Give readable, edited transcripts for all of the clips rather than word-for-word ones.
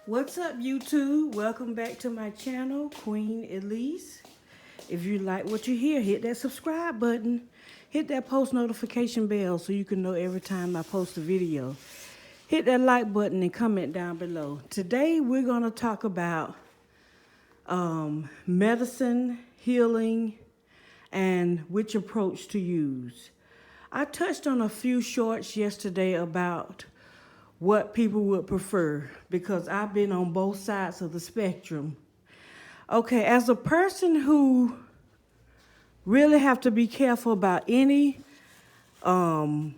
What's up, YouTube? Welcome back to my channel, Queen Elyse. If you like what you hear, hit that subscribe button. Hit that post notification bell so you can know every time I post a video. Hit that like button and comment down below. Today, we're going to talk about medicine, healing, and which approach to use. I touched on a few shorts yesterday about what people would prefer because I've been on both sides of the spectrum. Okay, as a person who really have to be careful about any mood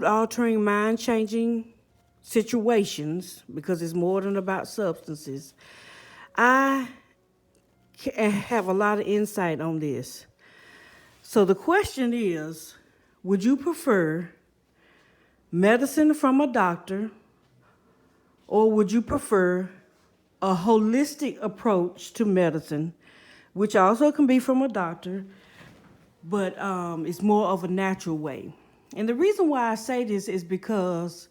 altering, mind changing situations because it's more than about substances, I have a lot of insight on this. So the question is, would you prefer medicine from a doctor, or would you prefer a holistic approach to medicine, which also can be from a doctor, but it's more of a natural way? And the reason why I say this is because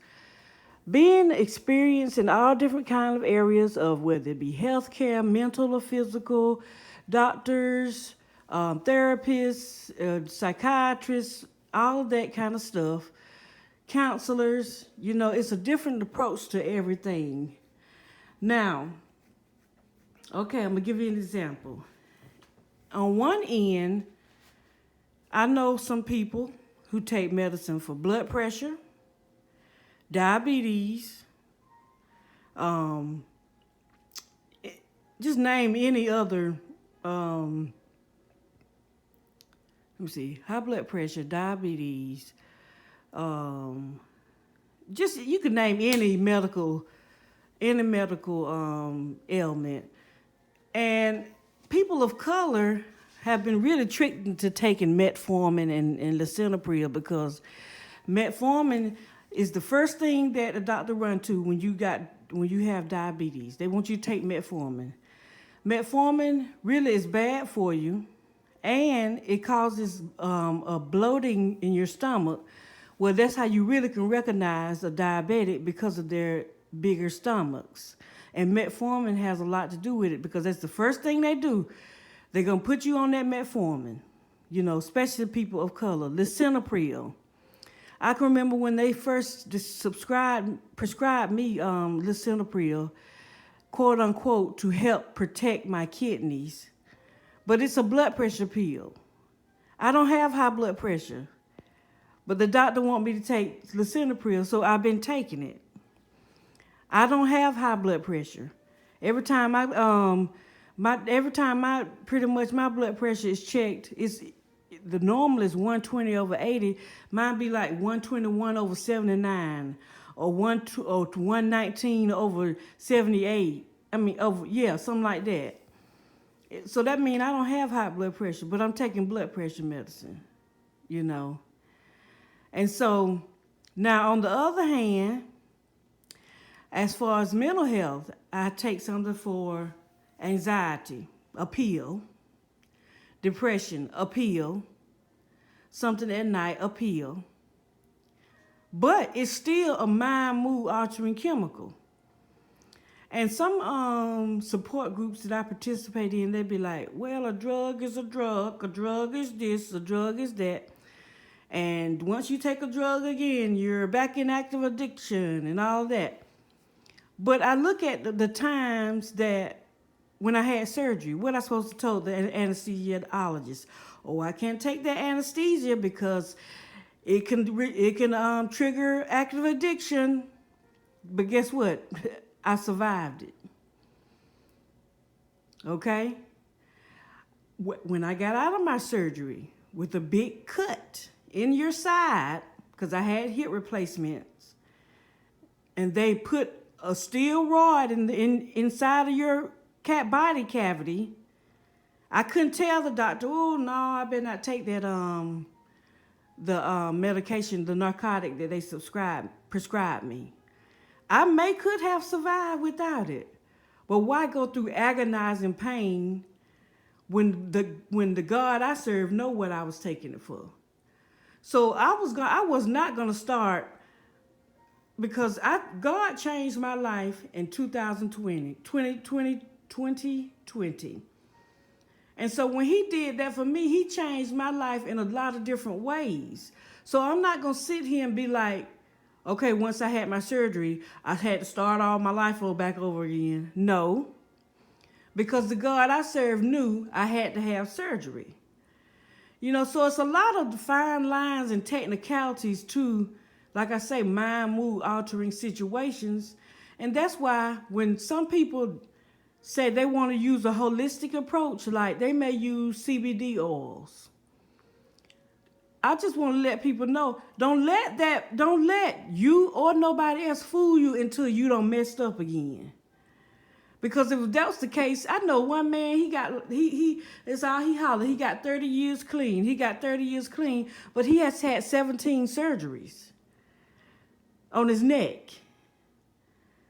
being experienced in all different kind of areas of whether it be healthcare, mental or physical, doctors, therapists, psychiatrists, all of that kind of stuff, counselors, it's a different approach to everything. Now, okay, I'm gonna give you an example. On one end, I know some people who take medicine for blood pressure, diabetes, just name any other, high blood pressure, diabetes, just you could name any medical ailment. And people of color have been really tricked into taking metformin and lisinopril because metformin is the first thing that a doctor run to when you have diabetes. They want you to take metformin. Metformin really is bad for you, and it causes a bloating in your stomach. Well, that's how you really can recognize a diabetic, because of their bigger stomachs. And metformin has a lot to do with it because that's the first thing they do. They're going to put you on that metformin, especially people of color. Lisinopril. I can remember when they first prescribed me lisinopril, quote unquote, to help protect my kidneys. But it's a blood pressure pill. I don't have high blood pressure, but the doctor want me to take lisinopril, so I've been taking it. I don't have high blood pressure. Every time my blood pressure is checked, the normal is 120 over 80. Mine be like 121 over 79, or 119 over 78. Something like that. So that means I don't have high blood pressure, but I'm taking blood pressure medicine, And so now on the other hand, as far as mental health, I take something for anxiety, a pill, depression, a pill, something at night, a pill. But it's still a mind mood altering chemical. And some support groups that I participate in, they'd be like, well, a drug is a drug is this, a drug is that. And once you take a drug again, you're back in active addiction and all that. But I look at the times that when I had surgery, what I supposed to tell the anesthesiologist? Oh, I can't take that anesthesia because it can trigger active addiction. But guess what? I survived it. Okay? When I got out of my surgery with a big cut in your side, because I had hip replacements, and they put a steel rod inside of your body cavity, I couldn't tell the doctor, oh no, I better not take that the medication, the narcotic that they prescribed me. I could have survived without it, but why go through agonizing pain when the God I serve know what I was taking it for? So I was not gonna start because God changed my life in 2020. And so when he did that for me, he changed my life in a lot of different ways. So I'm not going to sit here and be like, okay, once I had my surgery, I had to start all my life back over again. No, because the God I serve knew I had to have surgery. So it's a lot of fine lines and technicalities to, like I say, mind, mood altering situations. And that's why when some people say they want to use a holistic approach, like they may use CBD oils. I just want to let people know, don't let you or nobody else fool you until you don't messed up again. Because if that was the case, I know one man, it's all he hollered. He got 30 years clean. But he has had 17 surgeries on his neck.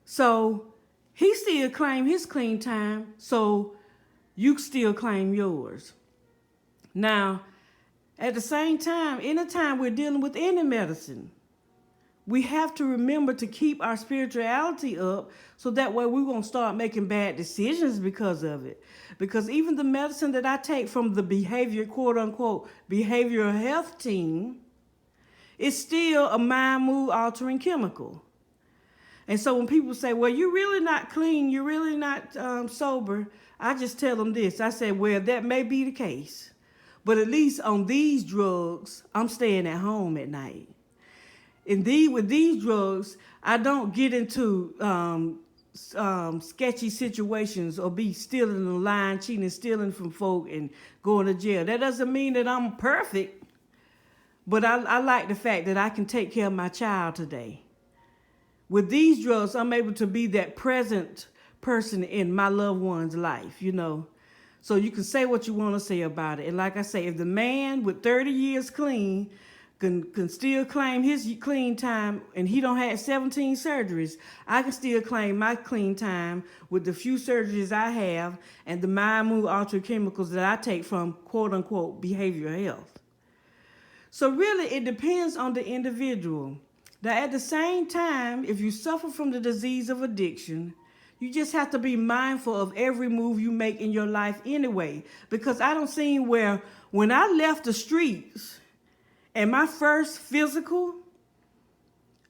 So he still claimed his clean time, so you still claim yours. Now, at the same time, anytime we're dealing with any medicine, we have to remember to keep our spirituality up so that way we won't start making bad decisions because of it. Because even the medicine that I take from the quote unquote, behavioral health team, is still a mind mood altering chemical. And so when people say, well, you're really not clean, you're really not sober, I just tell them this. I say, well, that may be the case. But at least on these drugs, I'm staying at home at night. With these drugs, I don't get into sketchy situations or be stealing the line, cheating, stealing from folk and going to jail. That doesn't mean that I'm perfect, but I like the fact that I can take care of my child today. With these drugs, I'm able to be that present person in my loved one's life, So you can say what you want to say about it. And like I say, if the man with 30 years clean can still claim his clean time and he don't have 17 surgeries, I can still claim my clean time with the few surgeries I have and the mind mood altering chemicals that I take from quote unquote behavioral health. So really it depends on the individual. Now at the same time, if you suffer from the disease of addiction, you just have to be mindful of every move you make in your life anyway. Because I don't see where when I left the streets and my first physical,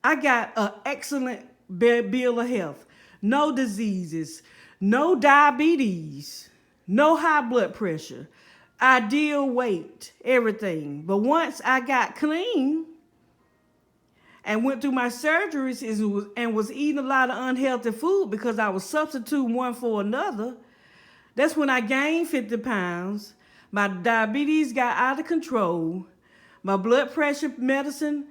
I got an excellent bill of health. No diseases, no diabetes, no high blood pressure, ideal weight, everything. But once I got clean and went through my surgeries and was eating a lot of unhealthy food because I was substituting one for another, that's when I gained 50 pounds. My diabetes got out of control. My blood pressure medicine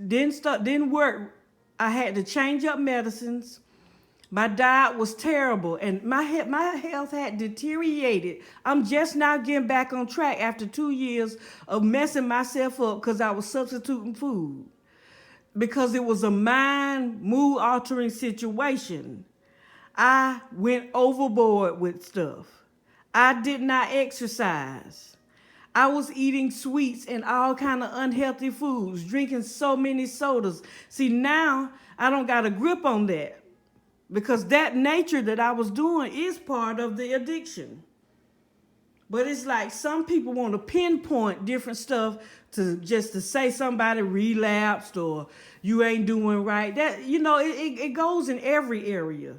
didn't work. I had to change up medicines. My diet was terrible, and my health had deteriorated. I'm just now getting back on track after 2 years of messing myself up because I was substituting food. Because it was a mind mood altering situation. I went overboard with stuff. I did not exercise. I was eating sweets and all kind of unhealthy foods, drinking so many sodas. See, now I don't got a grip on that because that nature that I was doing is part of the addiction. But it's like some people want to pinpoint different stuff to say somebody relapsed or you ain't doing right. That, it goes in every area.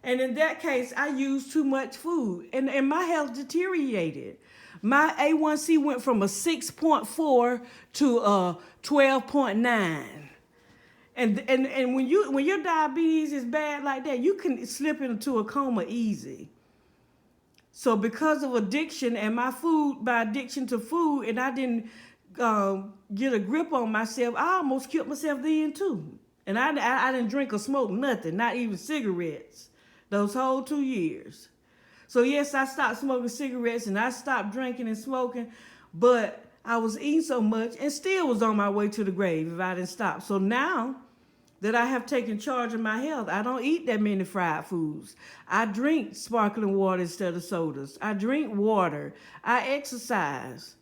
And in that case, I used too much food and my health deteriorated. My A1C went from a 6.4 to a 12.9. And when your diabetes is bad like that, you can slip into a coma easy. So because of addiction and my addiction to food, and I didn't get a grip on myself, I almost killed myself then too. And I didn't drink or smoke nothing, not even cigarettes, those whole 2 years. So yes, I stopped smoking cigarettes and I stopped drinking and smoking, but I was eating so much and still was on my way to the grave if I didn't stop. So now that I have taken charge of my health, I don't eat that many fried foods. I drink sparkling water instead of sodas. I drink water. I exercise.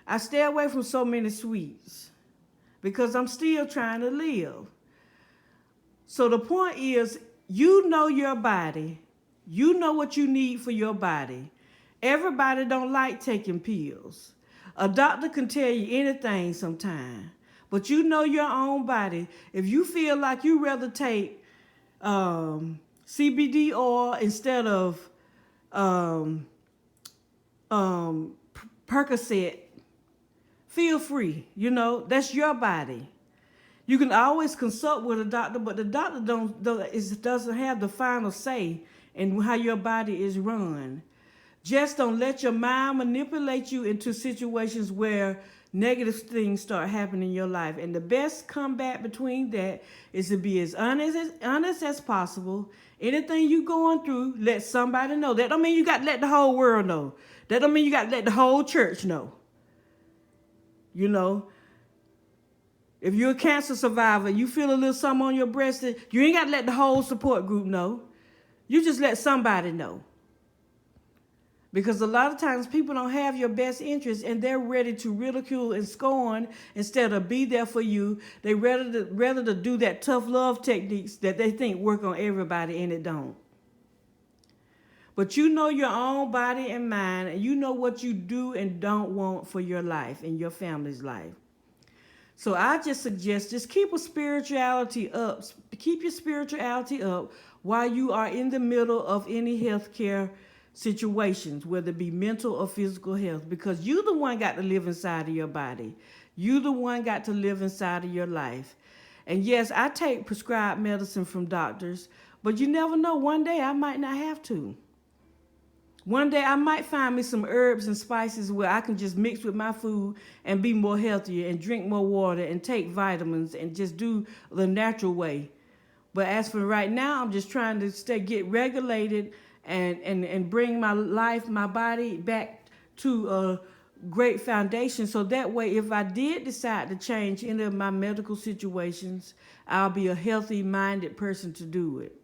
I stay away from so many sweets because I'm still trying to live. So the point is, you know your body. You know what you need for your body. Everybody don't like taking pills. A doctor can tell you anything sometime. But you know your own body. If you feel like you rather take CBD oil instead of um, Percocet, feel free. You know, that's your body. You can always consult with a doctor, but the doctor doesn't have the final say in how your body is run. Just don't let your mind manipulate you into situations where negative things start happening in your life. And the best combat between that is to be as honest as possible. Anything you going through, let somebody know. That don't mean you got to let the whole world know. That don't mean you got to let the whole church know. You know, if you're a cancer survivor, you feel a little something on your breast, you ain't got to let the whole support group know. You just let somebody know. Because a lot of times people don't have your best interest and they're ready to ridicule and scorn instead of be there for you. They rather to do that tough love techniques that they think work on everybody and it don't. But you know your own body and mind, and you know what you do and don't want for your life and your family's life. So I just suggest just keep your spirituality up while you are in the middle of any healthcare situations, whether it be mental or physical health, because you the one got to live inside of your body. You the one got to live inside of your life. And yes, I take prescribed medicine from doctors, but you never know. One day I might not have to. One day I might find me some herbs and spices where I can just mix with my food and be more healthier and drink more water and take vitamins and just do the natural way. But as for right now, I'm just trying to get regulated and bring my life, my body back to a great foundation. So that way, if I did decide to change any of my medical situations, I'll be a healthy minded person to do it.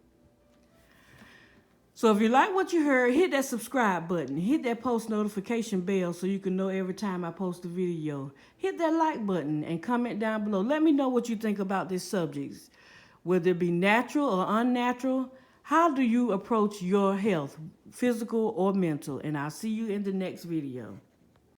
So if you like what you heard, hit that subscribe button. Hit that post notification bell so you can know every time I post a video. Hit that like button and comment down below. Let me know what you think about this subject. Whether it be natural or unnatural, how do you approach your health, physical or mental? And I'll see you in the next video.